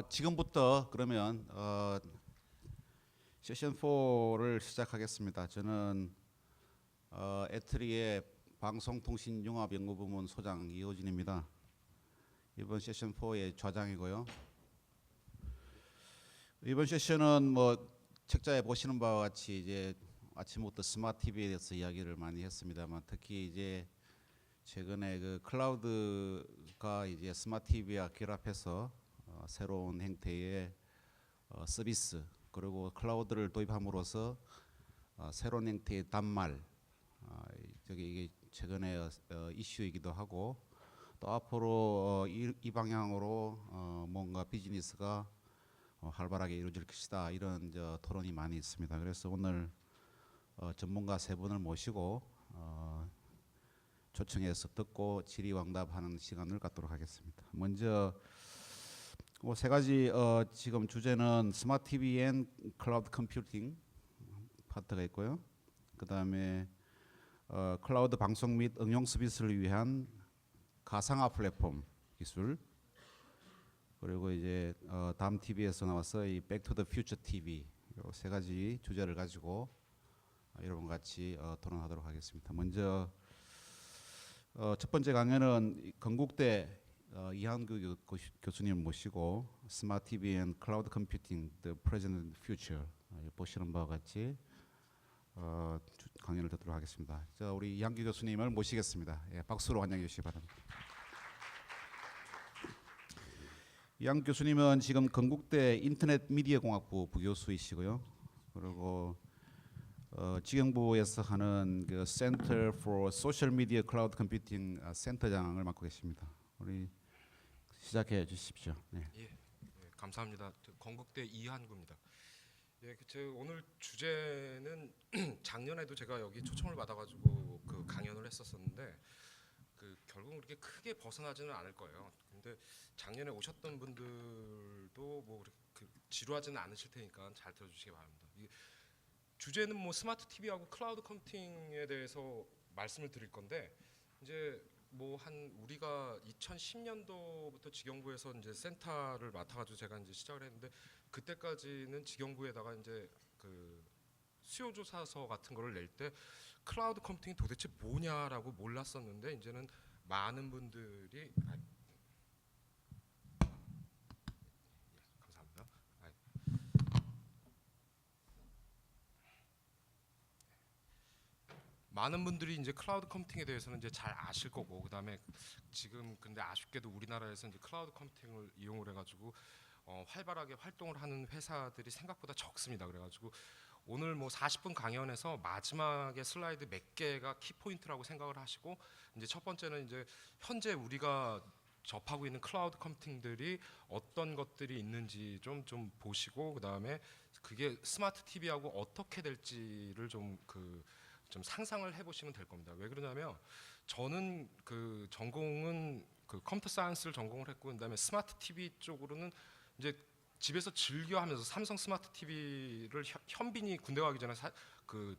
지금부터 그러면 세션 4를 시작하겠습니다. 저는 애트리의 방송통신융합연구부문 소장 이호진입니다. 이번 세션 4의 좌장이고요. 이번 세션은 뭐 책자에 보시는 바와 같이 이제 아침부터 스마트 TV에 대해서 이야기를 많이 했습니다만, 특히 이제 최근에 그 클라우드가 이제 스마트 TV와 결합해서 새로운 형태의 서비스, 그리고 클라우드를 도입함으로써 새로운 형태의 단말, 이게 최근에 이슈이기도 하고, 또 앞으로 이 방향으로 뭔가 비즈니스가 활발하게 이루어질 것이다, 이런 토론이 많이 있습니다. 그래서 오늘 전문가 세 분을 모시고 초청해서 듣고 질의응답하는 시간을 갖도록 하겠습니다. 먼저 세 가지 지금 주제는 스마트 TV 앤 클라우드 컴퓨팅 파트가 있고요. 그 다음에 클라우드 방송 및 응용 서비스를 위한 가상화 플랫폼 기술, 그리고 이제 다음 TV에서 나와서 이 백투더퓨처 TV, 이 세 가지 주제를 가지고 여러분 같이 토론하도록 하겠습니다. 먼저 첫 번째 강연은 건국대 이한규 교수님 모시고 스마트 TV 앤 클라우드 컴퓨팅 The Present and Future, 보시는 바와 같이 강연을 듣도록 하겠습니다. 자, 우리 이한규 교수님을 모시겠습니다. 예, 박수로 환영해 주시기 바랍니다. 이한규 교수님은 지금 건국대 인터넷 미디어 공학부 부교수이시고요. 그리고 지경부에서 하는 그 Center for Social Media Cloud Computing 센터장을 맡고 계십니다. 우리 시작해 주십시오. 네. 예, 감사합니다. 건국대 이한구입니다. 예, 제 오늘 주제는 작년에도 제가 여기 초청을 받아가지고 그 강연을 했었었는데 결국 그렇게 크게 벗어나지는 않을 거예요. 근데 작년에 오셨던 분들도 뭐 지루하지는 않으실 테니까 잘 들어주시기 바랍니다. 주제는 뭐 스마트 TV하고 클라우드 컴퓨팅에 대해서 말씀을 드릴 건데, 이제 뭐 우리가 2010년도부터 지경부에서 이제 센터를 맡아가지고 제가 이제 시작을 했는데, 그때까지는 지경부에다가 이제 그 수요조사서 같은 거를 낼 때 클라우드 컴퓨팅이 도대체 뭐냐라고 몰랐었는데, 이제는 많은 분들이 감사합니다. 많은 분들이 이제 클라우드 컴퓨팅에 대해서는 이제 잘 아실 거고, 그다음에 지금 근데 아쉽게도 우리나라에서 이제 클라우드 컴퓨팅을 이용을 해가지고 활발하게 활동을 하는 회사들이 생각보다 적습니다. 그래가지고 오늘 뭐 40분 강연에서 마지막에 슬라이드 몇 개가 키포인트라고 생각을 하시고, 이제 첫 번째는 이제 현재 우리가 접하고 있는 클라우드 컴퓨팅들이 어떤 것들이 있는지 좀 보시고, 그다음에 그게 스마트 TV하고 어떻게 될지를 좀 상상을 해보시면 될 겁니다. 왜 그러냐면 저는 그 전공은 그 컴퓨터 사이언스를 전공을 했고, 그다음에 스마트 TV 쪽으로는 이제 집에서 즐겨하면서 삼성 스마트 TV를 현빈이 군대 가기 전에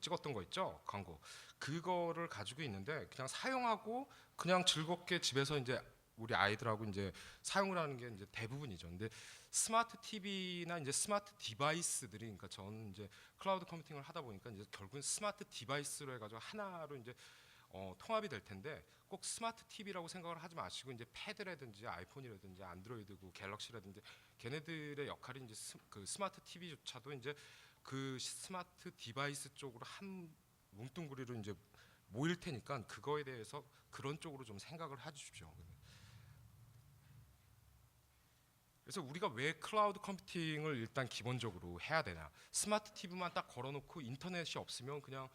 찍었던 거 있죠, 광고. 그거를 가지고 있는데 그냥 사용하고 그냥 즐겁게 집에서 이제 우리 아이들하고 이제 사용을 하는 게 이제 대부분이죠. 근데 스마트 TV나 이제 스마트 디바이스들이, 그러니까 저는 이제 클라우드 컴퓨팅을 하다 보니까 이제 결국은 스마트 디바이스로 해가지고 하나로 이제 통합이 될 텐데, 꼭 스마트 TV라고 생각을 하지 마시고 이제 패드라든지 아이폰이라든지 안드로이드고 갤럭시라든지 걔네들의 역할이 이제 그 스마트 TV조차도 이제 그 스마트 디바이스 쪽으로 한 뭉뚱그리로 이제 모일 테니까 그거에 대해서 그런 쪽으로 좀 생각을 해주십시오. 그래서 우리가 왜 클라우드 컴퓨팅을 일단 기본적으로 해야 되냐? 스마트 TV만 딱 걸어놓고 인터넷이 없으면 그냥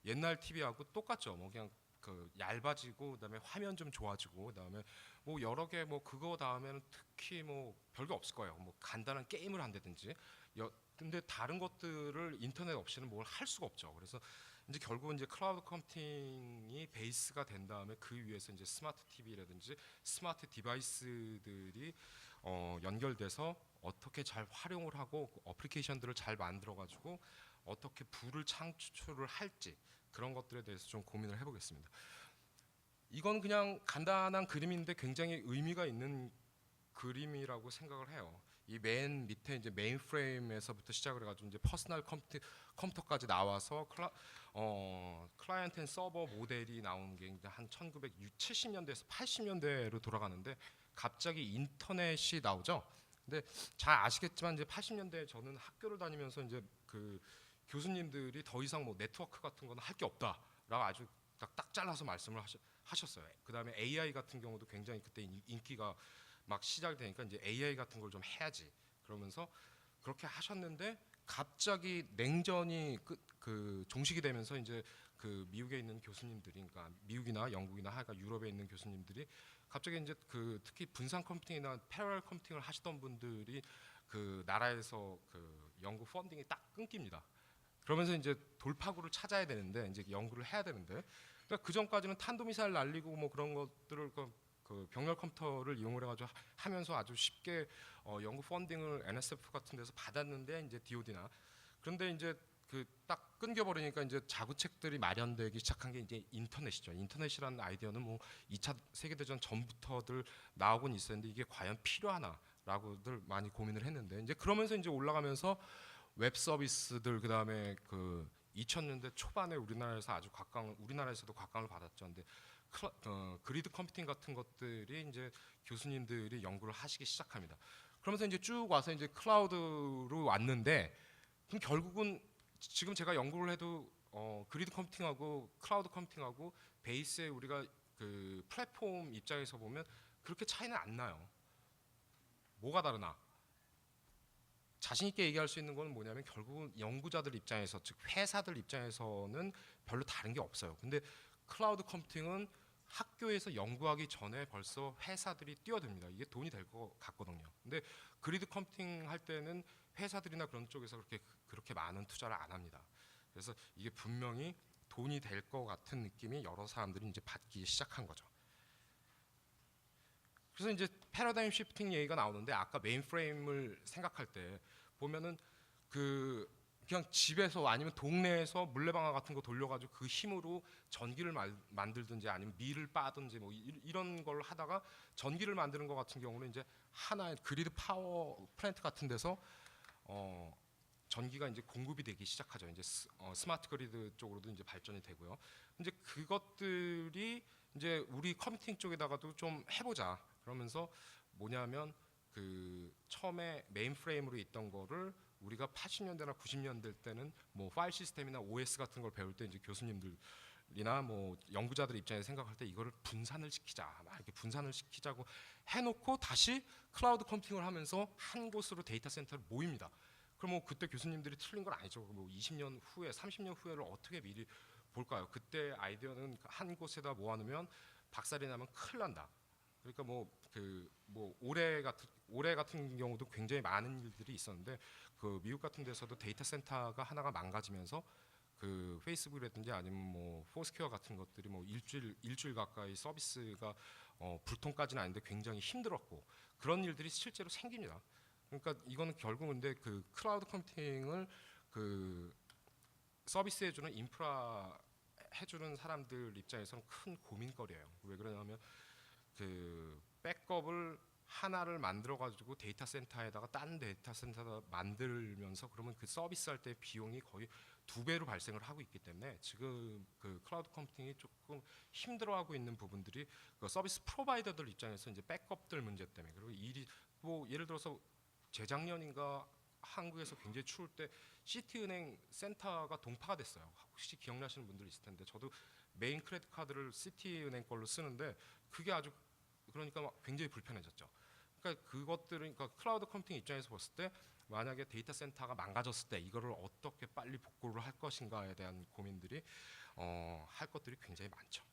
옛날 TV하고 똑같죠. 뭐 그냥 얇아지고, 그다음에 화면 좀 좋아지고, 그다음에 뭐 여러 개 뭐 그거 다음에는 특히 뭐 별거 없을 거예요. 뭐 간단한 게임을 한다든지. 근데 다른 것들을 인터넷 없이는 뭘 할 수가 없죠. 그래서 이제 결국은 이제 클라우드 컴퓨팅이 베이스가 된 다음에 그 위에서 이제 스마트 TV라든지 스마트 디바이스들이 연결돼서 어떻게 잘 활용을 하고 어플리케이션들을 잘 만들어 가지고 어떻게 부를 창출을 할지, 그런 것들에 대해서 좀 고민을 해보겠습니다. 이건 그냥 간단한 그림인데 굉장히 의미가 있는 그림이라고 생각을 해요. 이 맨 밑에 이제 메인 프레임에서부터 시작을 해가지고 이제 퍼스널 컴퓨터까지 나와서 클라이언트 앤 서버 모델이 나온 게 이제 한 1970년대에서 80년대로 돌아가는데 갑자기 인터넷이 나오죠. 근데 잘 아시겠지만 이제 80년대에 저는 학교를 다니면서 이제 그 교수님들이 더 이상 뭐 네트워크 같은 거는 할 게 없다라고 아주 딱 잘라서 말씀을 하셨어요. 그다음에 AI 같은 경우도 굉장히 그때 인기가 막 시작이 되니까 이제 AI 같은 걸 좀 해야지 그러면서 그렇게 하셨는데 갑자기 냉전이 그 종식이 되면서 이제 그 미국에 있는 교수님들이 그러니까 미국이나 영국이나 하여간 유럽에 있는 교수님들이 갑자기 이제 그 특히 분산 컴퓨팅이나 패러럴 컴퓨팅을 하시던 분들이 그 나라에서 그 연구 펀딩이 딱 끊깁니다. 그러면서 이제 돌파구를 찾아야 되는데 이제 연구를 해야 되는데 그러니까 그 전까지는 탄도미사일 날리고 뭐 그런 것들을 그 병렬 컴퓨터를 이용을 해가지고 하면서 아주 쉽게 연구 펀딩을 NSF 같은 데서 받았는데 이제 DoD나 그런데 이제 그 딱 끊겨버리니까 이제 자구책들이 마련되기 시작한 게 이제 인터넷이죠. 인터넷이라는 아이디어는 뭐 2차 세계대전 전부터들 나오곤 있었는데 이게 과연 필요하나라고들 많이 고민을 했는데 이제 그러면서 이제 올라가면서 웹 서비스들 그다음에 그 2000년대 초반에 우리나라에서도 각광을 받았죠. 근데 그리드 컴퓨팅 같은 것들이 이제 교수님들이 연구를 하시기 시작합니다. 그러면서 이제 쭉 와서 이제 클라우드로 왔는데 그럼 결국은 지금 제가 연구를 해도 그리드 컴퓨팅하고 클라우드 컴퓨팅하고 베이스에 우리가 그 플랫폼 입장에서 보면 그렇게 차이는 안 나요. 뭐가 다르나? 자신 있게 얘기할 수 있는 건 뭐냐면 결국은 연구자들 입장에서 즉 회사들 입장에서는 별로 다른 게 없어요. 근데 클라우드 컴퓨팅은 학교에서 연구하기 전에 벌써 회사들이 뛰어듭니다. 이게 돈이 될 것 같거든요. 근데 그리드 컴퓨팅 할 때는 회사들이나 그런 쪽에서 그렇게 많은 투자를 안 합니다. 그래서 이게 분명히 돈이 될 것 같은 느낌이 여러 사람들이 이제 받기 시작한 거죠. 그래서 이제 패러다임 시프팅 얘기가 나오는데 아까 메인프레임을 생각할 때 보면은 그 그냥 집에서 아니면 동네에서 물레방아 같은 거 돌려가지고 그 힘으로 전기를 만들든지 아니면 밀을 빠든지 뭐 이런 걸 하다가 전기를 만드는 것 같은 경우는 이제 하나의 그리드 파워 플랜트 같은 데서 전기가 이제 공급이 되기 시작하죠. 이제 스마트 그리드 쪽으로도 이제 발전이 되고요. 이제 그것들이 이제 우리 컴퓨팅 쪽에다가도 좀 해보자. 그러면서 뭐냐면 그 처음에 메인프레임으로 있던 거를 우리가 80년대나 90년대 때는 뭐 파일 시스템이나 OS 같은 걸 배울 때 이제 교수님들이나 뭐 연구자들 입장에서 생각할 때 이거를 분산을 시키자, 막 이렇게 분산을 시키자고 해놓고 다시 클라우드 컴퓨팅을 하면서 한 곳으로 데이터 센터를 모입니다. 그럼 뭐 그때 교수님들이 틀린 건 아니죠. 뭐 20년 후에, 30년 후에를 어떻게 미리 볼까요? 그때 아이디어는 한 곳에다 모아놓으면 박살이 나면 큰일 난다. 그러니까 올해 같은 경우도 굉장히 많은 일들이 있었는데 그 미국 같은 데서도 데이터 센터가 하나가 망가지면서 그 페이스북이라든지 아니면 뭐 포스퀘어 같은 것들이 뭐 일주일 가까이 서비스가 불통까지는 아닌데 굉장히 힘들었고 그런 일들이 실제로 생깁니다. 그러니까 이거는 결국 근데 그 클라우드 컴퓨팅을 그 서비스해주는 인프라 해주는 사람들 입장에서는 큰 고민거리예요. 왜 그러냐면 그 백업을 하나를 만들어 가지고 데이터 센터에다가 딴 데이터 센터에다 만들면서 그러면 그 서비스 할 때 비용이 거의 2배로 발생을 하고 있기 때문에 지금 그 클라우드 컴퓨팅이 조금 힘들어하고 있는 부분들이 그 서비스 프로바이더들 입장에서 이제 백업들 문제 때문에 그리고 일이 뭐 예를 들어서 재작년인가 한국에서 굉장히 추울 때 시티은행 센터가 동파가 됐어요. 혹시 기억나시는 분들 있을 텐데 저도 메인 크레딧 카드를 시티은행 걸로 쓰는데 그게 아주 그러니까 막 굉장히 불편해졌죠. 그러니까 그것들은 그러니까 클라우드 컴퓨팅 입장에서 봤을 때 만약에 데이터 센터가 망가졌을 때 이거를 어떻게 빨리 복구를 할 것인가에 대한 고민들이 할 것들이 굉장히 많죠.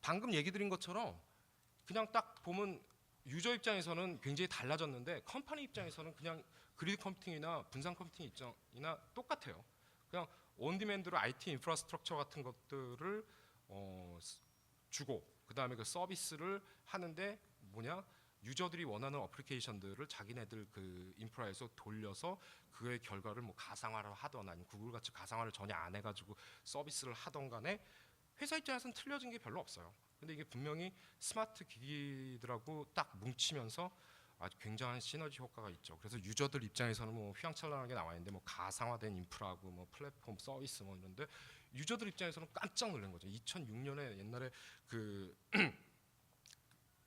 방금 얘기 드린 것처럼 그냥 딱 보면 유저 입장에서는 굉장히 달라졌는데 컴퍼니 입장에서는 그냥 그리드 컴퓨팅이나 분산 컴퓨팅 입장이나 똑같아요. 그냥 온디맨드로 IT 인프라스트럭처 같은 것들을 주고 그다음에 그 서비스를 하는데 뭐냐 유저들이 원하는 어플리케이션들을 자기네들 그 인프라에서 돌려서 그의 결과를 뭐 가상화를 하던 아니면 구글 같이 가상화를 전혀 안 해가지고 서비스를 하던 간에 회사 입장에서는 틀려진 게 별로 없어요. 근데 이게 분명히 스마트 기기들하고 딱 뭉치면서 아주 굉장한 시너지 효과가 있죠. 그래서 유저들 입장에서는 뭐 휘황찬란하게 나와 있는데 뭐 가상화된 인프라고 뭐 플랫폼 서비스 뭐 이런데 유저들 입장에서는 깜짝 놀란 거죠. 2006년에 옛날에 그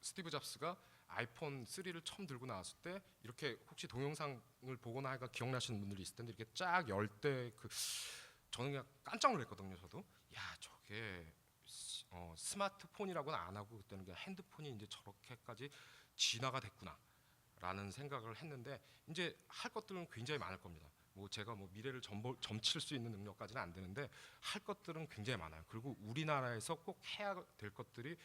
스티브 잡스가 아이폰 3를 처음 들고 나왔을 때 이렇게 혹시 동영상을 보거나 하니까 기억나시는 분들이 있을 텐데 이렇게 쫙 열 때 그 저는 그냥 깜짝 놀랐거든요. 저도 야 저게 스마트폰이라고는 안 하고 그때는 그냥 핸드폰이 이제 저렇게까지 진화가 됐구나라는 생각을 했는데 이제 할 것들은 굉장히 많을 겁니다. 뭐 제가 뭐 미래를 점칠 수 있는 능력까지는 안 되는데 할 것들은 굉장히 많아요. 그리고 우리나라에서 꼭 해야 될 것들이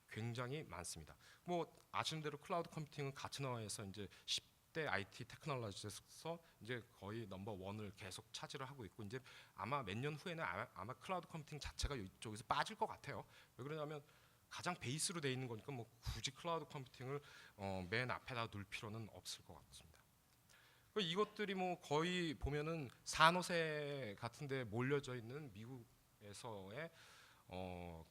굉장히 많습니다. 뭐 아시는 대로 클라우드 컴퓨팅은 가트너에서 이제 10대 IT 테크놀로지에서 이제 거의 넘버 원을 계속 차지를 하고 있고 이제 아마 몇 년 후에는 아마 클라우드 컴퓨팅 자체가 이쪽에서 빠질 것 같아요. 왜 그러냐면 가장 베이스로 돼 있는 거니까 뭐 굳이 클라우드 컴퓨팅을 맨 앞에다 둘 필요는 없을 것 같습니다. 이것들이 뭐 거의 보면은 산호세 같은데 몰려져 있는 미국에서의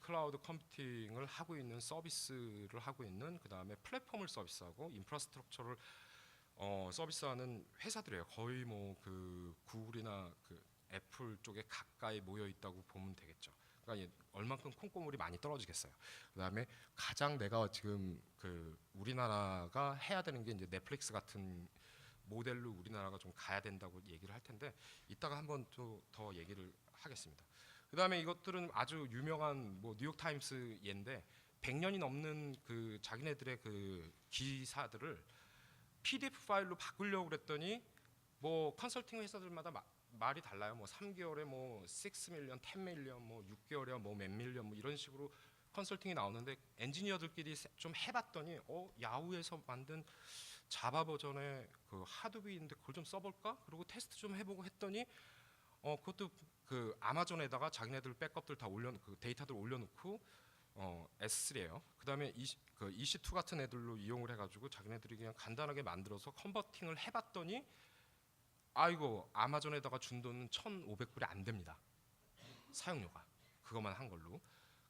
클라우드 컴퓨팅을 하고 있는 서비스를 하고 있는 그 다음에 플랫폼을 서비스하고 인프라스트럭처를 서비스하는 회사들이에요. 거의 뭐 그 구글이나 그 애플 쪽에 가까이 모여 있다고 보면 되겠죠. 그러니까 얼만큼 콩고물이 많이 떨어지겠어요. 그다음에 가장 내가 지금 그 우리나라가 해야 되는 게 이제 넷플릭스 같은 모델로 우리나라가 좀 가야 된다고 얘기를 할 텐데 이따가 한번 또 더 얘기를 하겠습니다. 그다음에 이것들은 아주 유명한 뭐 뉴욕 타임스 예인데 100년이 넘는 그 자기네들의 그 기사들을 PDF 파일로 바꾸려고 그랬더니 뭐 컨설팅 회사들마다 말이 달라요. 뭐 3개월에 뭐 6 밀리언, 10 밀리언, 뭐 6개월에 뭐 몇 밀리언 뭐 이런 식으로 컨설팅이 나오는데 엔지니어들끼리 좀 해봤더니 야후에서 만든 자바 버전의 그 하드비인데 그걸 좀 써볼까? 그리고 테스트 좀 해보고 했더니 그것도 그 아마존에다가 자기네들 백업들 다 그 데이터들 올려놓고 S3예요. 그다음에 EC2 같은 애들로 이용을 해가지고 자기네들이 그냥 간단하게 만들어서 컨버팅을 해봤더니 아이고 아마존에다가 준 돈은 1,500불이 안 됩니다. 사용료가 그것만 한 걸로.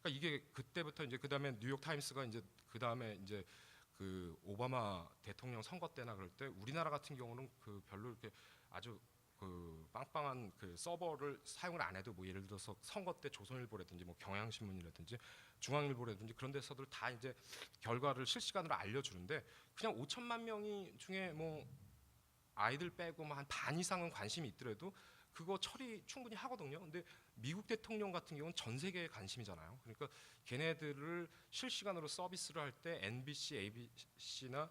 그러니까 이게 그때부터 이제 그다음에 뉴욕 타임스가 이제 그다음에 이제 그 오바마 대통령 선거 때나 그럴 때 우리나라 같은 경우는 그 별로 이렇게 아주 그 빵빵한 그 서버를 사용을 안 해도 뭐 예를 들어서 선거 때 조선일보라든지 뭐 경향신문이라든지 중앙일보라든지 그런 데서들 다 이제 결과를 실시간으로 알려주는데 그냥 5천만 명이 중에 뭐 아이들 빼고 뭐 한 반 이상은 관심이 있더라도 그거 처리 충분히 하거든요. 근데 미국 대통령 같은 경우는 전 세계에 관심이잖아요. 그러니까 걔네들을 실시간으로 서비스를 할 때 NBC, ABC나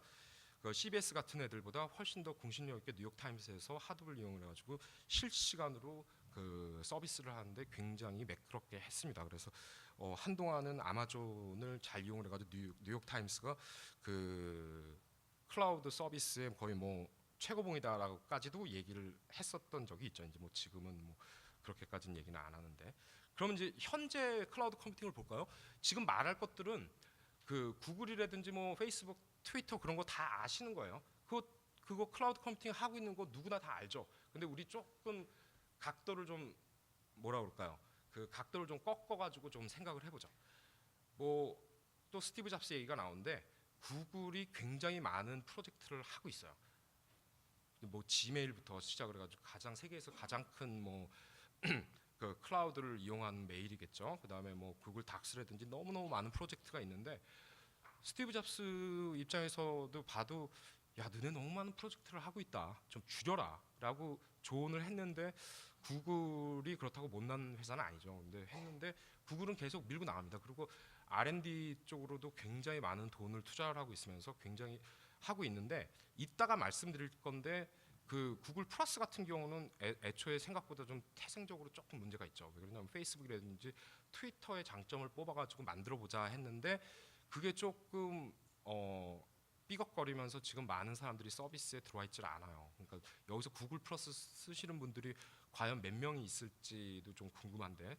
그 CBS 같은 애들보다 훨씬 더 공신력 있게 뉴욕 타임스에서 하드를 이용을 해가지고 실시간으로 그 서비스를 하는데 굉장히 매끄럽게 했습니다. 그래서 한동안은 아마존을 잘 이용을 해가지고 뉴욕 타임스가 그 클라우드 서비스에 거의 뭐 최고봉이다라고까지도 얘기를 했었던 적이 있죠. 이제 뭐 지금은 뭐 그렇게까지는 얘기는 안 하는데. 그러면 이제 현재 클라우드 컴퓨팅을 볼까요? 지금 말할 것들은 그 구글이라든지 뭐 페이스북, 트위터 그런 거 다 아시는 거예요. 그거 클라우드 컴퓨팅 하고 있는 거 누구나 다 알죠. 근데 우리 조금 각도를 좀 뭐라 그럴까요? 그 각도를 좀 꺾어가지고 좀 생각을 해보죠. 뭐 또 스티브 잡스 얘기가 나오는데 구글이 굉장히 많은 프로젝트를 하고 있어요. 뭐 지메일부터 시작을 해가지고 가장 세계에서 가장 큰 뭐 그 클라우드를 이용한 메일이겠죠. 그다음에 뭐 구글 닥스라든지 너무너무 많은 프로젝트가 있는데 스티브 잡스 입장에서도 봐도 야 너네 너무 많은 프로젝트를 하고 있다. 좀 줄여라라고 조언을 했는데 구글이 그렇다고 못난 회사는 아니죠. 근데 했는데 구글은 계속 밀고 나갑니다. 그리고 R&D 쪽으로도 굉장히 많은 돈을 투자를 하고 있으면서 굉장히 하고 있는데 이따가 말씀드릴 건데 그 구글 플러스 같은 경우는 애초에 생각보다 좀 태생적으로 조금 문제가 있죠. 왜 그러냐면 페이스북이라든지 트위터의 장점을 뽑아가지고 만들어보자 했는데 그게 조금 삐걱거리면서 지금 많은 사람들이 서비스에 들어와 있질 않아요. 그러니까 여기서 구글 플러스 쓰시는 분들이 과연 몇 명이 있을지도 좀 궁금한데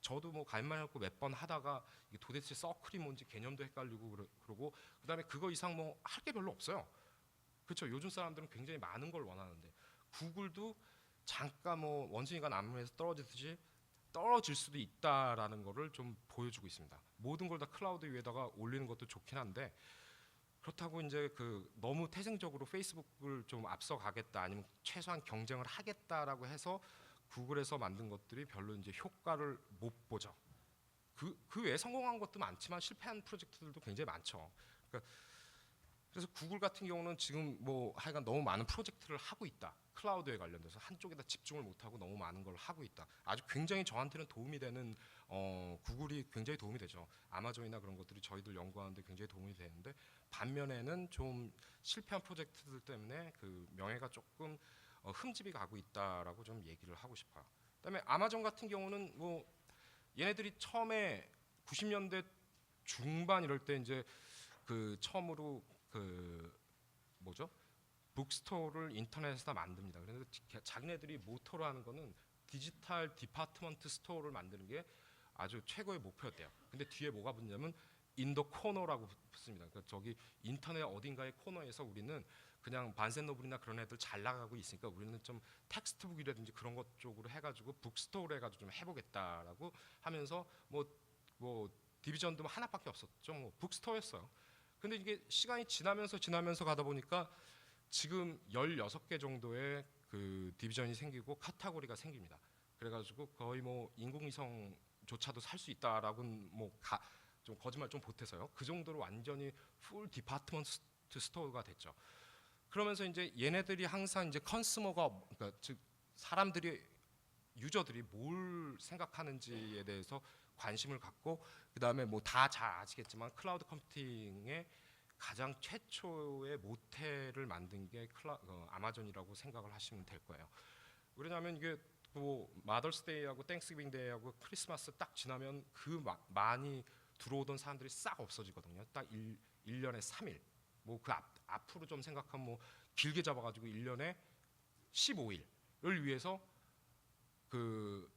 저도 뭐 가입만 했고 몇 번 하다가 이게 도대체 서클이 뭔지 개념도 헷갈리고 그러고 그다음에 그거 이상 뭐 할 게 별로 없어요. 그렇죠. 요즘 사람들은 굉장히 많은 걸 원하는데 구글도 잠깐 뭐 원숭이가 나무에서 떨어지듯이 떨어질 수도 있다라는 거를 좀 보여주고 있습니다. 모든 걸 다 클라우드 위에다가 올리는 것도 좋긴 한데 그렇다고 이제 그 너무 태생적으로 페이스북을 좀 앞서가겠다 아니면 최소한 경쟁을 하겠다라고 해서 구글에서 만든 것들이 별로 이제 효과를 못 보죠. 그 외에 성공한 것도 많지만 실패한 프로젝트들도 굉장히 많죠. 그러니까 그래서 구글 같은 경우는 지금 뭐 하여간 너무 많은 프로젝트를 하고 있다. 클라우드에 관련돼서 한쪽에다 집중을 못하고 너무 많은 걸 하고 있다. 아주 굉장히 저한테는 도움이 되는 구글이 굉장히 도움이 되죠. 아마존이나 그런 것들이 저희들 연구하는데 굉장히 도움이 되는데 반면에는 좀 실패한 프로젝트들 때문에 그 명예가 조금 흠집이 가고 있다라고 좀 얘기를 하고 싶어요. 그다음에 아마존 같은 경우는 뭐 얘네들이 처음에 90년대 중반 이럴 때 이제 그 처음으로 그 뭐죠? 북스토어를 인터넷에다 만듭니다. 그래서 자기네들이 모토로 하는 거는 디지털 디파트먼트 스토어를 만드는 게 아주 최고의 목표였대요. 근데 뒤에 뭐가 붙냐면 인더 코너라고 붙습니다. 그러니까 저기 인터넷 어딘가의 코너에서 우리는 그냥 반센노블이나 그런 애들 잘 나가고 있으니까 우리는 좀 텍스트북이라든지 그런 것 쪽으로 해가지고 북스토어를 해가지고 좀 해보겠다라고 하면서 뭐 디비전도 하나밖에 없었죠. 뭐 북스토어였어요. 근데 이게 시간이 지나면서 가다 보니까 지금 16개 정도의 그 디비전이 생기고 카테고리가 생깁니다. 그래가지고 거의 뭐 인공위성조차도 살 수 있다라고는 좀 거짓말 좀 보태서요. 그 정도로 완전히 풀 디파트먼트 스토어가 됐죠. 그러면서 이제 얘네들이 항상 이제 컨슈머가 그러니까 즉 사람들이 유저들이 뭘 생각하는지에 대해서 관심을 갖고 그다음에 뭐 다 잘 아시겠지만 클라우드 컴퓨팅의 가장 최초의 모태를 만든 게 아마존이라고 생각을 하시면 될 거예요. 왜냐하면 이게 뭐 마더스데이하고 땡스기빙 데이하고 크리스마스 딱 지나면 그 많이 들어오던 사람들이 싹 없어지거든요. 딱 1년에 3일. 뭐 그 앞으로 좀 생각하면 뭐 길게 잡아가지고 1년에 15일을 위해서 그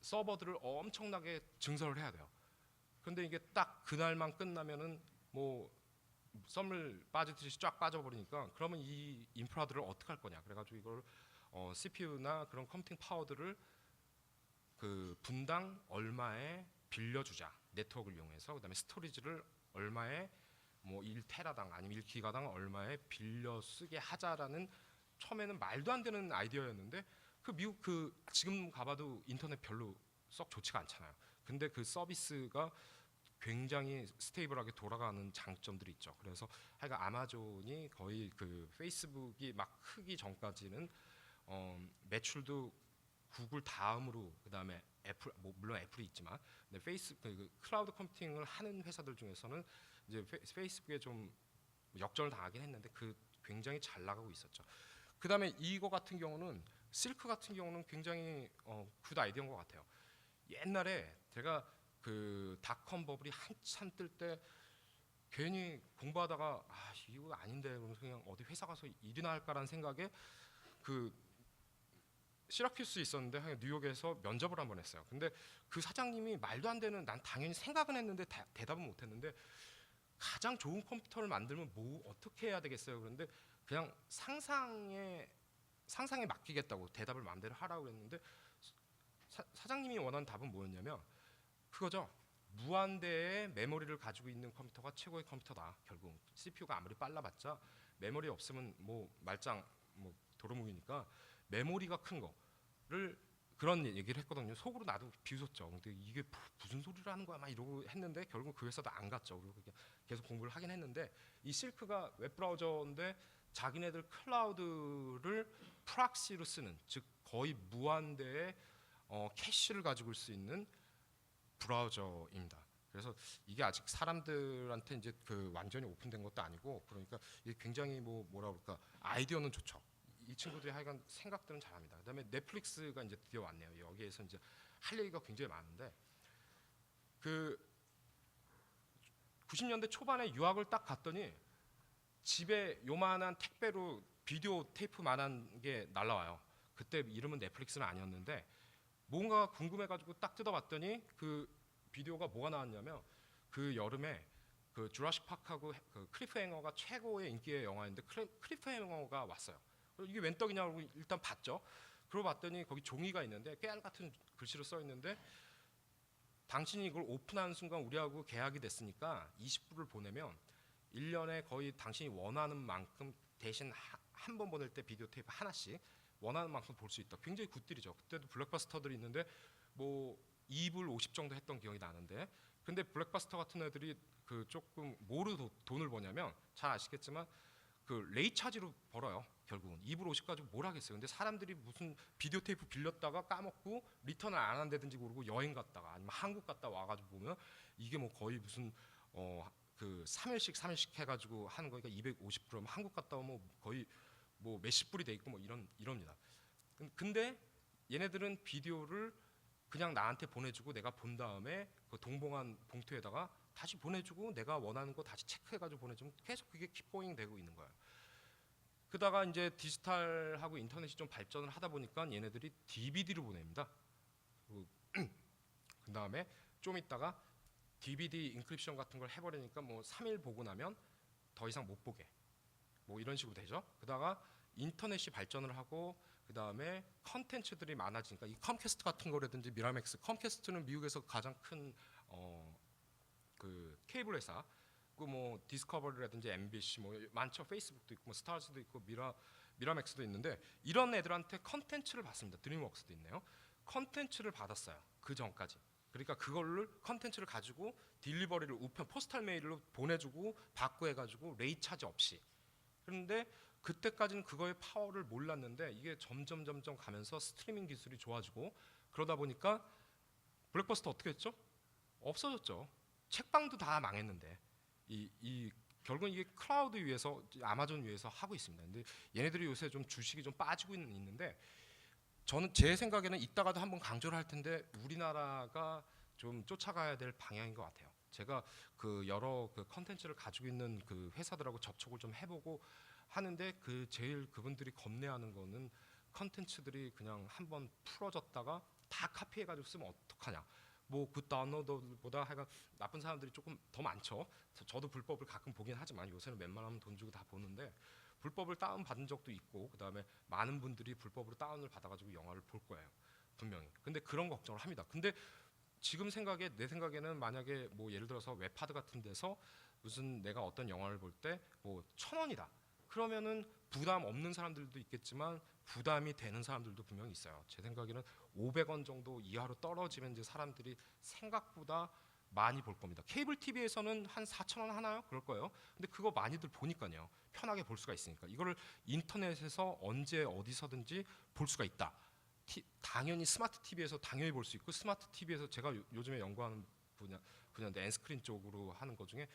서버들을 엄청나게 증설을 해야 돼요. 근데 이게 딱 그날만 끝나면은 뭐 썸을 빠지듯이 쫙 빠져버리니까 그러면 이 인프라들을 어떻게 할 거냐. 그래가지고 이걸 CPU나 그런 컴퓨팅 파워들을 그 분당 얼마에 빌려주자. 네트워크를 이용해서 그다음에 스토리지를 얼마에 뭐 1테라당 아니면 1기가당 얼마에 빌려 쓰게 하자라는 처음에는 말도 안 되는 아이디어였는데 그 미국 그 지금 가봐도 인터넷 별로 썩 좋지가 않잖아요. 근데 그 서비스가 굉장히 스테이블하게 돌아가는 장점들이 있죠. 그래서 하여간 아마존이 거의 그 페이스북이 막 크기 전까지는 매출도 구글 다음으로 그다음에 애플 뭐 물론 애플이 있지만 근데 그 클라우드 컴퓨팅을 하는 회사들 중에서는 이제 페이스북에 좀 역전을 당하긴 했는데 그 굉장히 잘 나가고 있었죠. 그다음에 이거 같은 경우는 실크 같은 경우는 굉장히 굿 아이디어인 것 같아요. 옛날에 제가 그 닷컴 버블이 한참 뜰 때 괜히 공부하다가 아 이거 아닌데 그러면서 그냥 어디 회사 가서 일이나 할까라는 생각에 그 시라큐스에 있었는데 뉴욕에서 면접을 한번 했어요. 근데 그 사장님이 말도 안 되는 난 당연히 생각은 했는데 대답은 못 했는데 가장 좋은 컴퓨터를 만들면 뭐 어떻게 해야 되겠어요? 그런데 그냥 상상에 맡기겠다고 대답을 마음대로 하라고 했는데 사장님이 원하는 답은 뭐였냐면 그거죠. 무한대의 메모리를 가지고 있는 컴퓨터가 최고의 컴퓨터다. 결국 CPU가 아무리 빨라봤자 메모리 없으면 뭐 말짱 뭐 도루묵이니까 메모리가 큰 거를 그런 얘기를 했거든요. 속으로 나도 비웃었죠. 근데 이게 무슨 소리를 하는 거야 막 이러고 했는데 결국 그 회사도 안 갔죠. 그리고 계속 공부를 하긴 했는데 이 실크가 웹브라우저인데 자기네들 클라우드를 프락시로 쓰는 즉 거의 무한대의 캐시를 가지고 올 수 있는 브라우저입니다. 그래서 이게 아직 사람들한테 이제 그 완전히 오픈된 것도 아니고 그러니까 이게 굉장히 뭐라 그럴까 아이디어는 좋죠. 이 친구들이 하여간 생각들은 잘합니다. 그다음에 넷플릭스가 이제 드디어 왔네요. 여기에서 이제 할 얘기가 굉장히 많은데 그 90년대 초반에 유학을 딱 갔더니 집에 요만한 택배로 비디오 테이프만한 게 날라와요. 그때 이름은 넷플릭스는 아니었는데 뭔가 궁금해가지고 딱 뜯어봤더니 그 비디오가 뭐가 나왔냐면 그 여름에 그 주라식 파크하고 그 클리프행어가 최고의 인기의 영화인데 클리프행어가 왔어요. 이게 웬 떡이냐고 일단 봤죠. 그러고 봤더니 거기 종이가 있는데 깨알 같은 글씨로 써 있는데 당신이 이걸 오픈하는 순간 우리하고 계약이 됐으니까 20불을 보내면 1년에 거의 당신이 원하는 만큼 대신 한 번 보낼 때 비디오 테이프 하나씩 원하는 만큼 볼 수 있다. 굉장히 굿딜이죠. 그때도 블랙버스터들이 있는데 뭐 2불 50 정도 했던 기억이 나는데, 근데 블랙버스터 같은 애들이 그 조금 뭐로 돈을 버냐면 잘 아시겠지만 그 레이 차지로 벌어요. 결국은 2불 50 가지고 뭘 하겠어요. 근데 사람들이 무슨 비디오 테이프 빌렸다가 까먹고 리턴을 안 한다든지 모르고 여행 갔다가 아니면 한국 갔다 와가지고 보면 이게 뭐 거의 무슨 그 3일씩 해가지고 하는 거니까 250g 한국 갔다 오면 거의 뭐 몇십 불이 돼 있고 뭐 이럽니다. 근데 얘네들은 비디오를 그냥 나한테 보내주고 내가 본 다음에 그 동봉한 봉투에다가 다시 보내주고 내가 원하는 거 다시 체크해가지고 보내주면 계속 그게 킵고잉 되고 있는 거예요. 그다가 이제 디지털하고 인터넷이 좀 발전을 하다 보니까 얘네들이 DVD로 보냅니다. 그 다음에 좀 있다가 DVD 인크립션 같은 걸 해버리니까 뭐 3일 보고 나면 더 이상 못 보게 뭐 이런 식으로 되죠. 그다가 인터넷이 발전을 하고 그 다음에 컨텐츠들이 많아지니까 이 컴캐스트 같은 거라든지 미라맥스, 컴캐스트는 미국에서 가장 큰 그 케이블 회사, 그 뭐 디스커버리라든지 MBC 뭐 많죠. 페이스북도 있고 뭐 스타즈도 있고 미라맥스도 있는데 이런 애들한테 컨텐츠를 받습니다. 드림웍스도 있네요. 컨텐츠를 받았어요. 그 전까지. 그러니까 그걸로 컨텐츠를 가지고 딜리버리를 우편 포스탈 메일로 보내주고 받고 해가지고 레이 차지 없이. 그런데 그때까지는 그거의 파워를 몰랐는데 이게 점점 가면서 스트리밍 기술이 좋아지고 그러다 보니까 블랙버스터 어떻게 했죠? 없어졌죠. 책방도 다 망했는데 결국은 이게 클라우드 위에서 아마존 위에서 하고 있습니다. 근데 얘네들이 요새 좀 주식이 좀 빠지고 있는데 저는 제 생각에는 이따가도 한번 강조를 할 텐데 우리나라가 좀 쫓아가야 될 방향인 것 같아요. 제가 그 여러 그 컨텐츠를 가지고 있는 그 회사들하고 접촉을 좀 해보고 하는데 그 제일 그분들이 겁내하는 거는 컨텐츠들이 그냥 한번 풀어졌다가 다 카피해가지고 쓰면 어떡하냐. 뭐 굿 다운로드보다 하여간 나쁜 사람들이 조금 더 많죠. 저도 불법을 가끔 보긴 하지만 요새는 웬만하면 돈 주고 다 보는데 불법을 다운 받은 적도 있고 그 다음에 많은 분들이 불법으로 다운을 받아가지고 영화를 볼 거예요. 분명히. 근데 그런 걱정을 합니다. 근데 지금 내 생각에는 만약에 뭐 예를 들어서 웹하드 같은 데서 무슨 내가 어떤 영화를 볼 때 뭐 1,000원이다. 그러면은 부담 없는 사람들도 있겠지만 부담이 되는 사람들도 분명히 있어요. 제 생각에는 500원 정도 이하로 떨어지면 이제 사람들이 생각보다 많이 볼 겁니다. 케이블 TV에서는 한 4,000원 하나요? 그럴 거예요. 근데 그거 많이들 보니까요. 편하게 볼 수가 있으니까. 이거를 인터넷에서 언제 어디서든지 볼 수가 있다. 당연히 스마트 TV에서 당연히 볼 수 있고 스마트 TV에서 제가 요즘에 연구하는 분야인데 엔스크린 쪽으로 하는 것 중에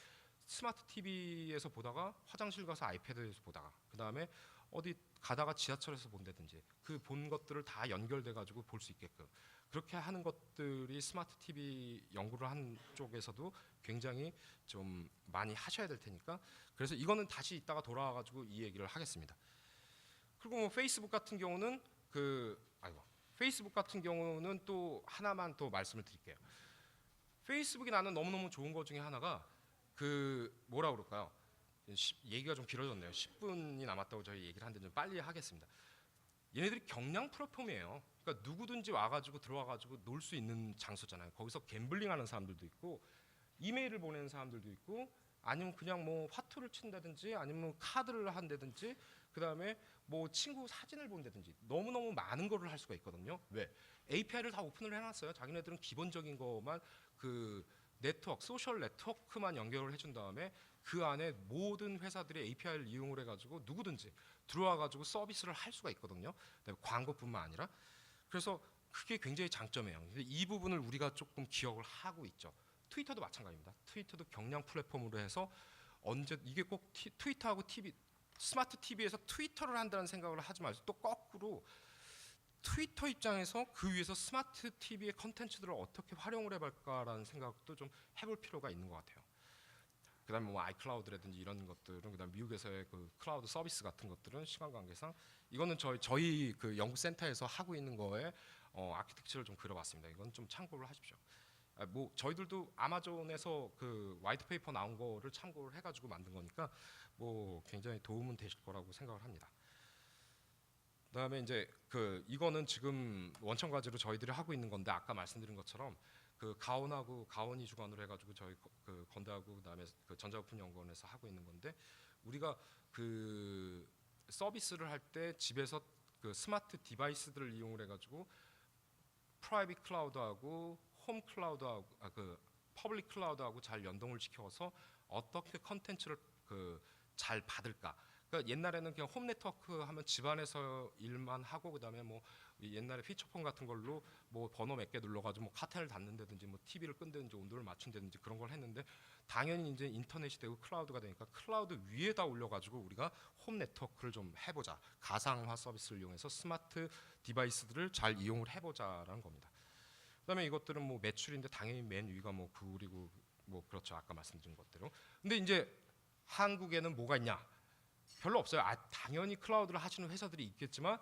스마트 TV에서 보다가 화장실 가서 아이패드에서 보다가 그 다음에 어디 가다가 지하철에서 본다든지 그 본 것들을 다 연결돼 가지고 볼 수 있게끔 그렇게 하는 것들이 스마트 TV 연구를 한 쪽에서도 굉장히 좀 많이 하셔야 될 테니까 그래서 이거는 다시 이따가 돌아와 가지고 이 얘기를 하겠습니다. 그리고 뭐 페이스북 같은 경우는 페이스북 같은 경우는 또 하나만 또 말씀을 드릴게요. 페이스북이 나는 너무너무 좋은 것 중에 하나가 그 뭐라 그럴까요? 얘기가 좀 길어졌네요. 10분이 남았다고 저희 얘기를 하는데 좀 빨리 하겠습니다. 얘네들이 경량 플랫폼이에요. 그러니까 누구든지 와가지고 들어와가지고 놀 수 있는 장소잖아요. 거기서 갬블링하는 사람들도 있고 이메일을 보내는 사람들도 있고 아니면 그냥 뭐 화투를 친다든지 아니면 카드를 한다든지 그 다음에 뭐 친구 사진을 본다든지 너무너무 많은 거를 할 수가 있거든요. 왜? API를 다 오픈을 해놨어요. 자기네들은 기본적인 것만 그 네트워크, 소셜 네트워크만 연결을 해준 다음에 그 안에 모든 회사들이 API를 이용을 해가지고 누구든지 들어와가지고 서비스를 할 수가 있거든요. 광고뿐만 아니라. 그래서 그게 굉장히 장점이에요. 근데 이 부분을 우리가 조금 기억을 하고 있죠. 트위터도 마찬가지입니다. 트위터도 경량 플랫폼으로 해서 언제 이게 꼭 트위터하고 TV, 스마트 TV에서 트위터를 한다는 생각을 하지 마시고 또 거꾸로 트위터 입장에서 그 위에서 스마트 TV의 컨텐츠들을 어떻게 활용을 해볼까라는 생각도 좀 해볼 필요가 있는 것 같아요. 그다음에 뭐 아이클라우드라든지 이런 것들은 그다음 미국에서의 그 클라우드 서비스 같은 것들은 시간 관계상 이거는 저희 그 연구센터에서 하고 있는 거에 아키텍처를 좀 그려봤습니다. 이건 좀 참고를 하십시오. 뭐 저희들도 아마존에서 그 화이트 페이퍼 나온 거를 참고를 해가지고 만든 거니까 뭐 굉장히 도움은 되실 거라고 생각을 합니다. 그다음에 이제 그 이거는 지금 원천 과제로 저희들이 하고 있는 건데 아까 말씀드린 것처럼 그 가온이 주관으로 해가지고 저희 그 건대하고 그다음에 그 전자부품연구원에서 하고 있는 건데 우리가 그 서비스를 할 때 집에서 그 스마트 디바이스들을 이용을 해가지고 프라이빗 클라우드하고 홈 클라우드하고 그 퍼블릭 클라우드하고 잘 연동을 시켜서 어떻게 컨텐츠를 그 잘 받을까. 그러니까 옛날에는 그냥 홈 네트워크 하면 집안에서 일만 하고 그다음에 뭐 옛날에 피처폰 같은 걸로 뭐 번호 몇 개 눌러가지고 뭐 카텐을 닫는다든지 뭐 TV를 끈다든지 온도를 맞춘다든지 그런 걸 했는데 당연히 이제 인터넷이 되고 클라우드가 되니까 클라우드 위에다 올려가지고 우리가 홈 네트워크를 좀 해보자. 가상화 서비스를 이용해서 스마트 디바이스들을 잘 이용을 해보자라는 겁니다. 그다음에 이것들은 뭐 매출인데 당연히 맨 위가 뭐 구글이고 뭐 그렇죠. 아까 말씀드린 것대로. 근데 이제 한국에는 뭐가 있냐? 별로 없어요. 당연히 클라우드를 하시는 회사들이 있겠지만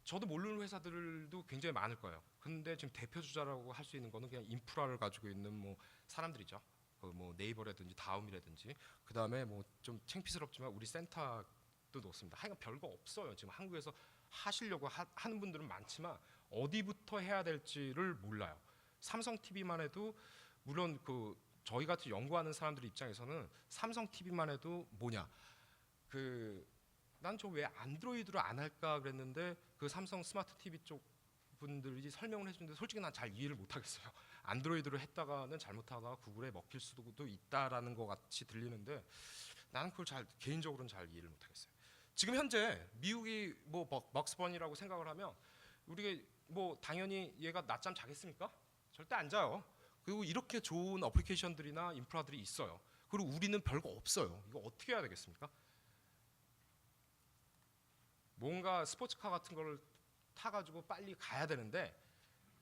저도 모르는 회사들도 굉장히 많을 거예요. 근데 지금 대표 주자라고 할 수 있는 거는 그냥 인프라를 가지고 있는 뭐 사람들이죠. 뭐 네이버라든지 다음이라든지 그다음에 뭐 좀 창피스럽지만 우리 센터도 놓습니다. 하여간 별거 없어요. 지금 한국에서 하시려고 하는 분들은 많지만 어디부터 해야 될지를 몰라요. 삼성 TV만 해도 물론 그 저희 같이 연구하는 사람들 입장에서는 삼성 TV만 해도 뭐냐 난 저 왜 안드로이드로 안 할까 그랬는데 그 삼성 스마트 TV 쪽 분들이 설명을 해주는데 솔직히 난 잘 이해를 못 하겠어요. 안드로이드로 했다가는 잘못하다가 구글에 먹힐 수도 있다라는 것 같이 들리는데 나는 그걸 개인적으로는 잘 이해를 못 하겠어요. 지금 현재 미국이 뭐 먹스번이라고 생각을 하면 우리가 뭐 당연히 얘가 낮잠 자겠습니까? 절대 안 자요. 그리고 이렇게 좋은 어플리케이션들이나 인프라들이 있어요. 그리고 우리는 별거 없어요. 이거 어떻게 해야 되겠습니까? 뭔가 스포츠카 같은 걸 타가지고 빨리 가야 되는데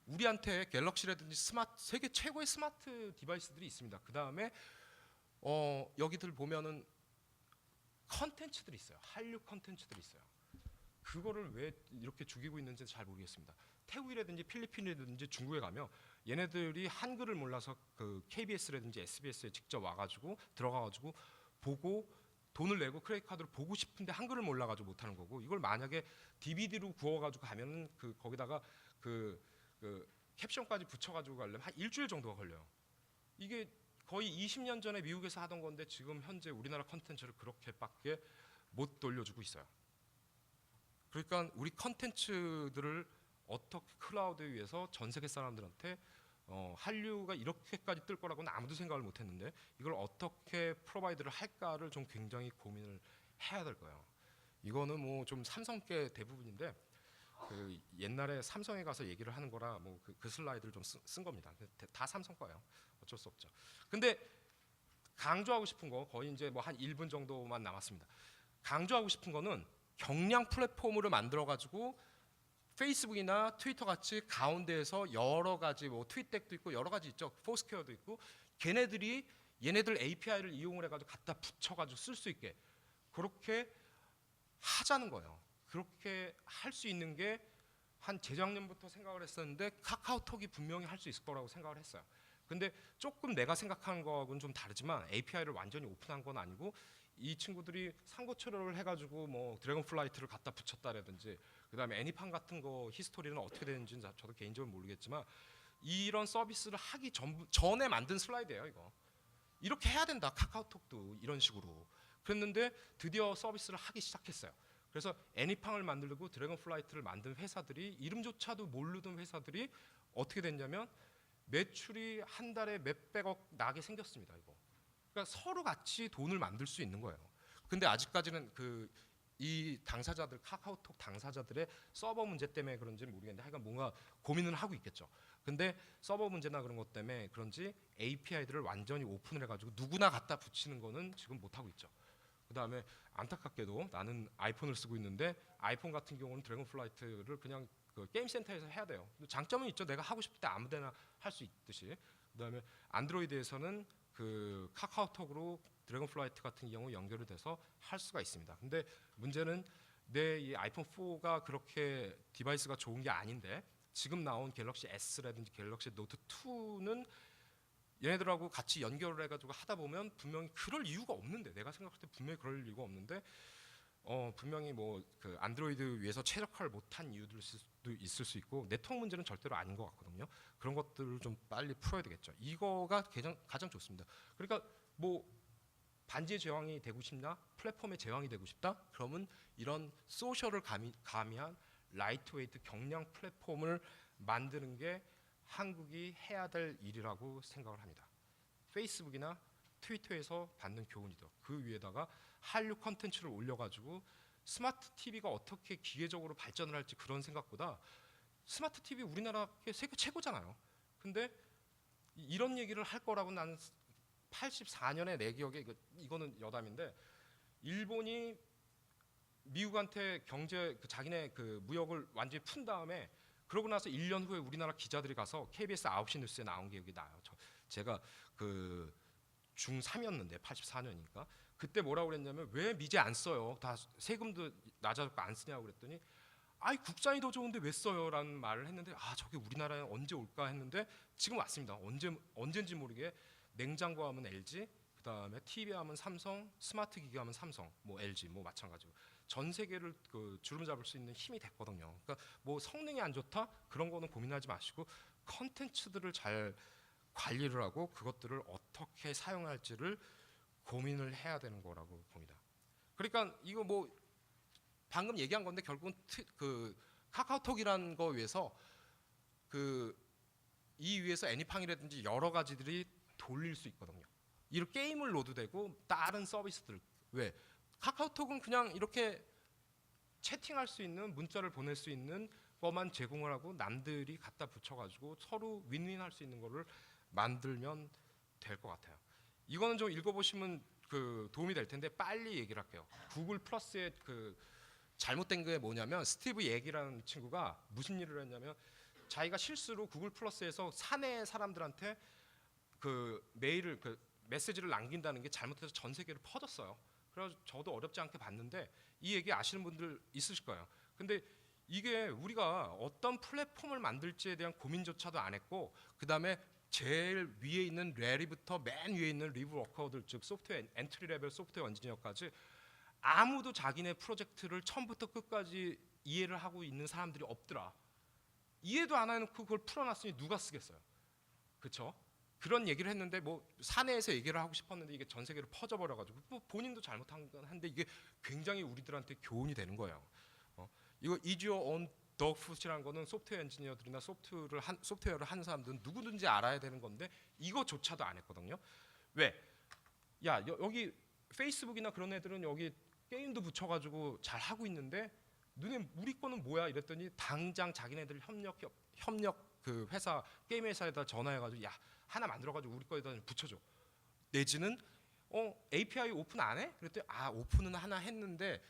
우리한테 갤럭시라든지 세계 최고의 스마트 디바이스들이 있습니다. 그 다음에 여기들 보면은 컨텐츠들이 있어요. 한류 컨텐츠들이 있어요. 그거를 왜 이렇게 죽이고 있는지 잘 모르겠습니다. 태국이라든지 필리핀이라든지 중국에 가면 얘네들이 한글을 몰라서 그 KBS라든지 SBS에 직접 와가지고 들어가가지고 보고 돈을 내고 크레딧 카드로 보고 싶은데 한글을 몰라가지고 못하는 거고 이걸 만약에 DVD로 구워가지고 가면은 거기다가 그 캡션까지 붙여가지고 가려면 한 일주일 정도가 걸려요. 이게 거의 20년 전에 미국에서 하던 건데 지금 현재 우리나라 컨텐츠를 그렇게밖에 못 돌려주고 있어요. 그러니까 우리 컨텐츠들을 어떻게 클라우드에 의해서 전 세계 사람들한테 한류가 이렇게까지 뜰 거라고는 아무도 생각을 못했는데 이걸 어떻게 프로바이드를 할까를 좀 굉장히 고민을 해야 될 거예요. 이거는 뭐 좀 삼성계 대부분인데 그 옛날에 삼성에 가서 얘기를 하는 거라 뭐 그 슬라이드를 좀 쓴 겁니다. 다 삼성 거예요. 어쩔 수 없죠. 근데 강조하고 싶은 거 거의 이제 뭐 한 1분 정도만 남았습니다. 강조하고 싶은 거는 경량 플랫폼으를 만들어 가지고 페이스북이나 트위터 같이 가운데에서 여러 가지 뭐 트윗덱도 있고 여러 가지 있죠. 포스퀘어도 있고 얘네들 API를 이용을 해가지고 갖다 붙여가지고 쓸 수 있게 그렇게 하자는 거예요. 그렇게 할 수 있는 게 한 재작년부터 생각을 했었는데 카카오톡이 분명히 할 수 있을 거라고 생각을 했어요. 근데 조금 내가 생각하는 거하고는 좀 다르지만 API를 완전히 오픈한 건 아니고 이 친구들이 상고처를 해가지고 뭐 드래곤 플라이트를 갖다 붙였다라든지 그다음에 애니팡 같은 거 히스토리는 어떻게 되는지는 저도 개인적으로 모르겠지만 이런 서비스를 하기 전에 만든 슬라이드예요. 이거 이렇게 해야 된다. 카카오톡도 이런 식으로 그랬는데 드디어 서비스를 하기 시작했어요. 그래서 애니팡을 만들고 드래곤 플라이트를 만든 회사들이 이름조차도 모르던 회사들이 어떻게 됐냐면 매출이 한 달에 몇백억 나게 생겼습니다. 이거 그러니까 서로 같이 돈을 만들 수 있는 거예요. 근데 아직까지는 이 당사자들 카카오톡 당사자들의 서버 문제 때문에 그런지 모르겠는데 하여간 뭔가 고민을 하고 있겠죠. 근데 서버 문제나 그런 것 때문에 그런지 API들을 완전히 오픈을 해가지고 누구나 갖다 붙이는 거는 지금 못 하고 있죠. 그 다음에 안타깝게도 나는 아이폰을 쓰고 있는데 아이폰 같은 경우는 드래곤 플라이트를 그냥 그 게임 센터에서 해야 돼요. 장점은 있죠. 내가 하고 싶을 때 아무데나 할 수 있듯이. 그 다음에 안드로이드에서는 그 카카오톡으로 드래곤 플라이트 같은 경우 연결이 돼서 할 수가 있습니다. 근데 문제는 내 이 아이폰 4가 그렇게 디바이스가 좋은 게 아닌데 지금 나온 갤럭시 S라든지 갤럭시 노트 2는 얘네들하고 같이 연결을 해가지고 하다 보면 분명히 그럴 이유가 없는데 내가 생각할 때 분명히 그럴 이유가 없는데 분명히 뭐 그 안드로이드 위에서 최적화를 못한 이유들 수도 있을 수 있고 네트워크 문제는 절대로 아닌 것 같거든요. 그런 것들을 좀 빨리 풀어야 되겠죠. 이거가 가장 좋습니다. 그러니까 뭐 반지의 제왕이 되고 싶나? 플랫폼의 제왕이 되고 싶다? 그러면 이런 소셜을 가미한 라이트웨이트 경량 플랫폼을 만드는 게 한국이 해야 될 일이라고 생각을 합니다. 페이스북이나 트위터에서 받는 교훈이죠. 그 위에다가 한류 컨텐츠를 올려가지고 스마트 TV가 어떻게 기계적으로 발전을 할지 그런 생각보다 스마트 TV 우리나라 세계 최고잖아요. 근데 이런 얘기를 할 거라고 나는 84년에 내 기억에 이거는 여담인데 일본이 미국한테 경제 자기네 그 무역을 완전히 푼 다음에 그러고 나서 1년 후에 우리나라 기자들이 가서 KBS 9시 뉴스에 나온 기억이 나요. 제가 그 중3이었는데 84년이니까 그때 뭐라고 그랬냐면 왜 미제 안 써요? 다 세금도 낮아졌고 안 쓰냐고 그랬더니 아이 국산이 더 좋은데 왜 써요? 라는 말을 했는데 아 저게 우리나라에 언제 올까 했는데 지금 왔습니다. 언젠지 모르게 냉장고 하면 LG, 그다음에 TV 하면 삼성, 스마트 기기 하면 삼성, 뭐 LG 뭐 마찬가지고 전 세계를 그 주름 잡을 수 있는 힘이 됐거든요. 그러니까 뭐 성능이 안 좋다 그런 거는 고민하지 마시고 컨텐츠들을 잘 관리를 하고 그것들을 어떻게 사용할지를 고민을 해야 되는 거라고 봅니다. 그러니까 이거 뭐 방금 얘기한 건데 결국은 그 카카오톡이라는 거 위해서 그 이 위에서 애니팡이라든지 여러 가지들이 돌릴 수 있거든요. 이런 게임을 넣어도 되고 다른 서비스들 왜 카카오톡은 그냥 이렇게 채팅할 수 있는 문자를 보낼 수 있는 것만 제공을 하고 남들이 갖다 붙여가지고 서로 윈윈할 수 있는 거를 만들면 될 것 같아요. 이거는 좀 읽어보시면 그 도움이 될 텐데 빨리 얘기를 할게요. 구글 플러스의 그 잘못된 게 뭐냐면 스티브 얘기라는 친구가 무슨 일을 했냐면 자기가 실수로 구글 플러스에서 사내 사람들한테 그 메일을 그 메시지를 남긴다는 게 잘못해서 전 세계로 퍼졌어요. 그래서 저도 어렵지 않게 봤는데 이 얘기 아시는 분들 있으실 거예요. 근데 이게 우리가 어떤 플랫폼을 만들지에 대한 고민조차도 안 했고 그다음에 제일 위에 있는 레리부터 맨 위에 있는 리브 워커들 즉 소프트웨어 엔트리 레벨 소프트웨어 엔지니어까지 아무도 자기네 프로젝트를 처음부터 끝까지 이해를 하고 있는 사람들이 없더라. 이해도 안 해놓고 그걸 풀어놨으니 누가 쓰겠어요. 그렇죠? 그런 얘기를 했는데 뭐 사내에서 얘기를 하고 싶었는데 이게 전 세계로 퍼져버려가지고 뭐 본인도 잘못한 건 한데 이게 굉장히 우리들한테 교훈이 되는 거예요. 이거 Is your own dog food이라는 거는 소프트웨어 엔지니어들이나 소프트웨어를 하는 사람들은 누구든지 알아야 되는 건데 이거조차도 안 했거든요. 왜? 야 여기 페이스북이나 그런 애들은 여기 게임도 붙여가지고 잘 하고 있는데 너네 우리 거는 뭐야? 이랬더니 당장 자기네들 협력 그 회사 게임 회사에다 전화해가지고 야 하나 만들어가지고 우리 거에다 붙여줘. 내지는 API 오픈 안 해? 그랬더니 아 오픈은 하나 했는데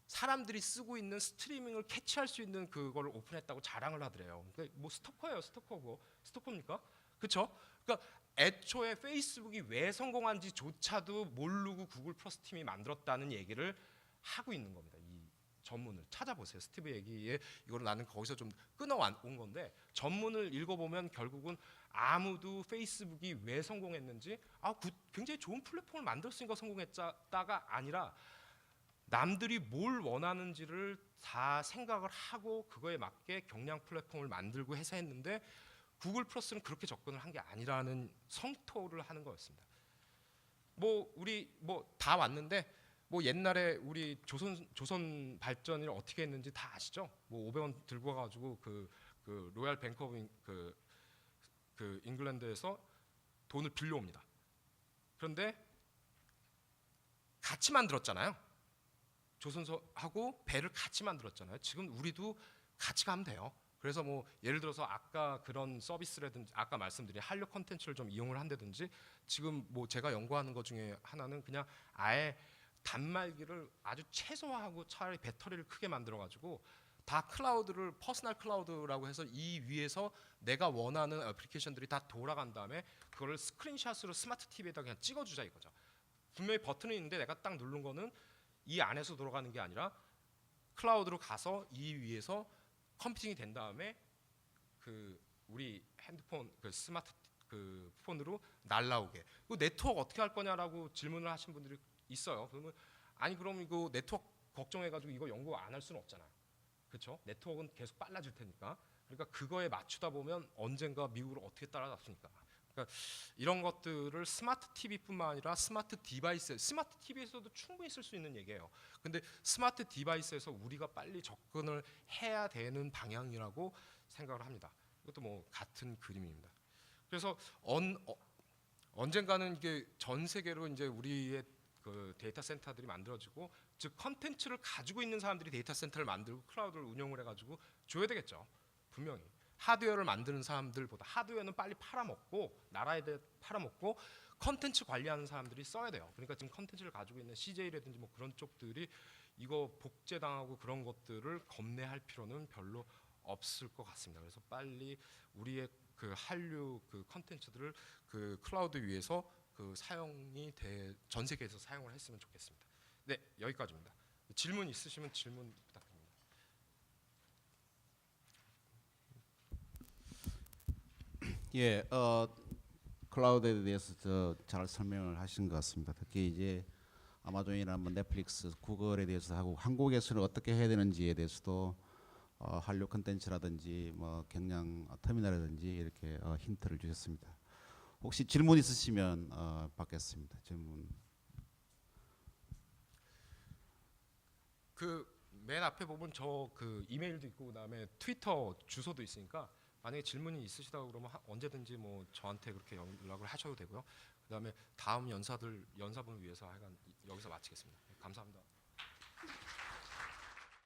사람들이 쓰고 있는 스트리밍을 캐치할 수 있는 그걸 오픈했다고 자랑을 하더래요. 그러니까 뭐 스토커예요, 스토커고 스토커입니까? 그렇죠? 그러니까 애초에 페이스북이 왜 성공한지조차도 모르고 구글 플러스 팀이 만들었다는 얘기를 하고 있는 겁니다. 이 전문을 찾아보세요. 스티브 얘기에 이거를 나는 거기서 좀 끊어온 건데 전문을 읽어보면 결국은 아무도 페이스북이 왜 성공했는지 굉장히 좋은 플랫폼을 만들었으니까 성공했다가 아니라 남들이 뭘 원하는지를 다 생각을 하고 그거에 맞게 경량 플랫폼을 만들고 해서 했는데 구글 플러스는 그렇게 접근을 한 게 아니라는 성토를 하는 거였습니다. 뭐 우리 뭐 다 왔는데 뭐 옛날에 우리 조선 발전을 어떻게 했는지 다 아시죠? 뭐 500원 들고 가가지고 그 로얄 뱅크 오브 그 잉글랜드에서 돈을 빌려옵니다. 그런데 같이 만들었잖아요. 조선소하고 배를 같이 만들었잖아요. 지금 우리도 같이 가면 돼요. 그래서 뭐 예를 들어서 아까 그런 서비스라든지 아까 말씀드린 한류 콘텐츠를 좀 이용을 한다든지 지금 뭐 제가 연구하는 것 중에 하나는 그냥 아예 단말기를 아주 최소화하고 차라리 배터리를 크게 만들어 가지고 다 클라우드를 퍼스널 클라우드라고 해서 이 위에서 내가 원하는 애플리케이션들이 다 돌아간 다음에 그거를 스크린샷으로 스마트 TV에다 그냥 찍어주자 이거죠. 분명히 버튼이 있는데 내가 딱 누른 거는 이 안에서 돌아가는 게 아니라 클라우드로 가서 이 위에서 컴퓨팅이 된 다음에 그 우리 핸드폰 그 스마트 그 폰으로 날라오게. 그 네트워크 어떻게 할 거냐라고 질문을 하신 분들이 있어요. 그러면 아니 그럼 이거 네트워크 걱정해가지고 이거 연구 안 할 수는 없잖아. 그렇죠? 네트워크는 계속 빨라질 테니까. 그러니까 그거에 맞추다 보면 언젠가 미국을 어떻게 따라잡습니까? 그러니까 이런 것들을 스마트 TV뿐만 아니라 스마트 디바이스, 스마트 TV에서도 충분히 쓸 수 있는 얘기예요. 근데 스마트 디바이스에서 우리가 빨리 접근을 해야 되는 방향이라고 생각을 합니다. 이것도 뭐 같은 그림입니다. 그래서 언젠가는 이게 전 세계로 이제 우리의 그 데이터 센터들이 만들어지고, 즉 컨텐츠를 가지고 있는 사람들이 데이터 센터를 만들고 클라우드를 운영을 해가지고 줘야 되겠죠. 분명히 하드웨어를 만드는 사람들보다 하드웨어는 빨리 팔아먹고 나라에 대해 팔아먹고 컨텐츠 관리하는 사람들이 써야 돼요. 그러니까 지금 컨텐츠를 가지고 있는 CJ라든지 뭐 그런 쪽들이 이거 복제당하고 그런 것들을 겁내할 필요는 별로 없을 것 같습니다. 그래서 빨리 우리의 그 한류 그 컨텐츠들을 그 클라우드 위에서 그 사용이 전 세계에서 사용을 했으면 좋겠습니다. 네, 여기까지입니다. 질문 있으시면 질문 부탁드립니다. 예, 클라우드에 대해서 잘 설명을 하신 것 같습니다. 특히 이제 아마존이나 뭐 넷플릭스, 구글에 대해서 하고 한국에서는 어떻게 해야 되는지에 대해서도 한류 콘텐츠라든지 뭐 경량 터미널이라든지 이렇게 힌트를 주셨습니다. 혹시 질문 있으시면 받겠습니다. 질문. 그 맨 앞에 보면 저 그 이메일도 있고 그다음에 트위터 주소도 있으니까 만약에 질문이 있으시다고 그러면 언제든지 뭐 저한테 그렇게 연락을 하셔도 되고요. 그다음에 다음 연사분을 위해서 하여간 여기서 마치겠습니다. 감사합니다.